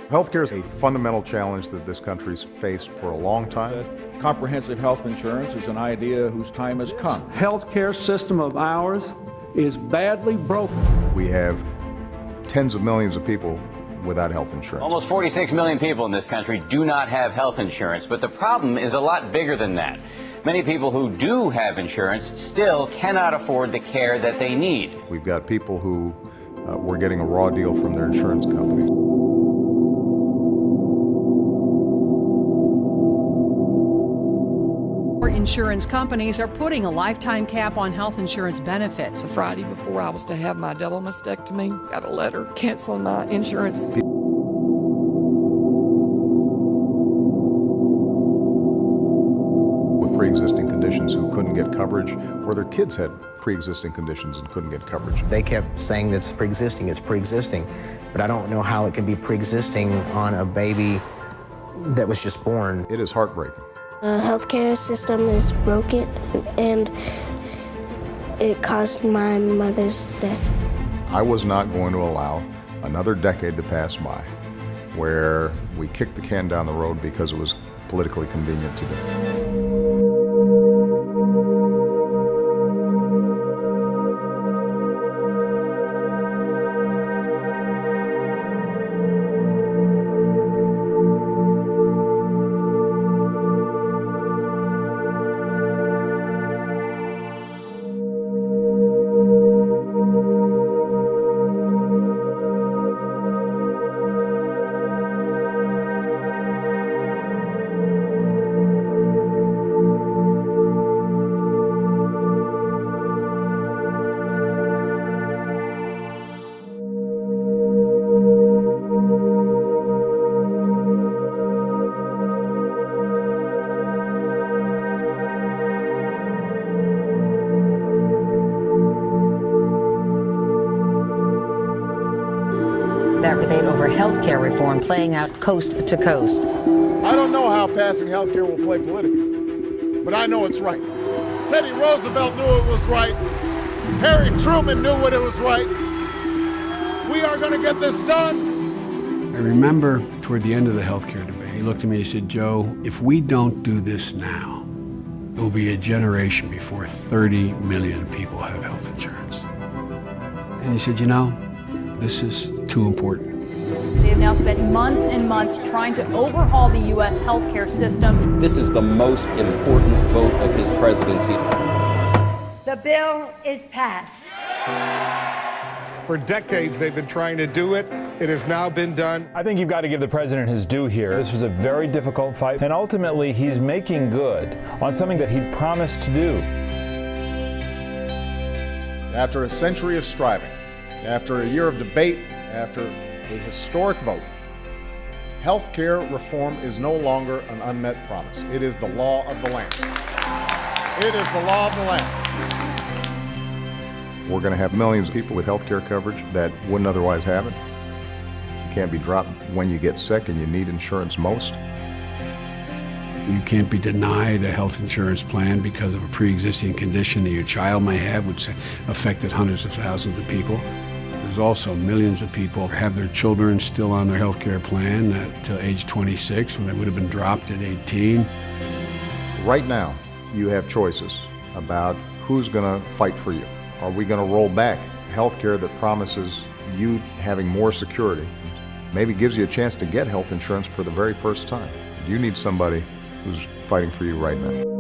Healthcare is a fundamental challenge that this country's faced for a long time. Comprehensive health insurance is an idea whose time has come. Healthcare system of ours is badly broken. We have tens of millions of people without health insurance. Almost 46 million people in this country do not have health insurance, but the problem is a lot bigger than that. Many people who do have insurance still cannot afford the care that they need. We've got people who were getting a raw deal from their insurance companies. Insurance companies are putting a lifetime cap on health insurance benefits. The Friday before I was to have my double mastectomy, got a letter canceling my insurance. With pre-existing conditions who couldn't get coverage, or their kids had pre-existing conditions and couldn't get coverage. They kept saying that it's pre-existing, but I don't know how it can be pre-existing on a baby that was just born. It is heartbreaking. The healthcare system is broken, and it caused my mother's death. I was not going to allow another decade to pass by where we kicked the can down the road because it was politically convenient to do. That debate over health care reform playing out coast to coast. I don't know how passing health care will play politically, but I know it's right. Teddy Roosevelt knew it was right. Harry Truman knew what it was right. We are going to get this done. I remember toward the end of the health care debate, he looked at me and he said, "Joe, if we don't do this now, it will be a generation before 30 million people have health insurance." And he said, "You know, this is too important." They have now spent months and months trying to overhaul the U.S. healthcare system. This is the most important vote of his presidency. The bill is passed. For decades, they've been trying to do it. It has now been done. I think you've got to give the president his due here. This was a very difficult fight, and ultimately, he's making good on something that he'd promised to do. After a century of striving, after a year of debate, after a historic vote, health care reform is no longer an unmet promise. It is the law of the land. It is the law of the land. We're going to have millions of people with health care coverage that wouldn't otherwise have it. You can't be dropped when you get sick and you need insurance most. You can't be denied a health insurance plan because of a pre-existing condition that your child may have, which affected hundreds of thousands of people. There's also millions of people who have their children still on their health care plan at age 26 when they would have been dropped at 18. Right now, you have choices about who's going to fight for you. Are we going to roll back health care that promises you having more security, maybe gives you a chance to get health insurance for the very first time? You need somebody who's fighting for you right now.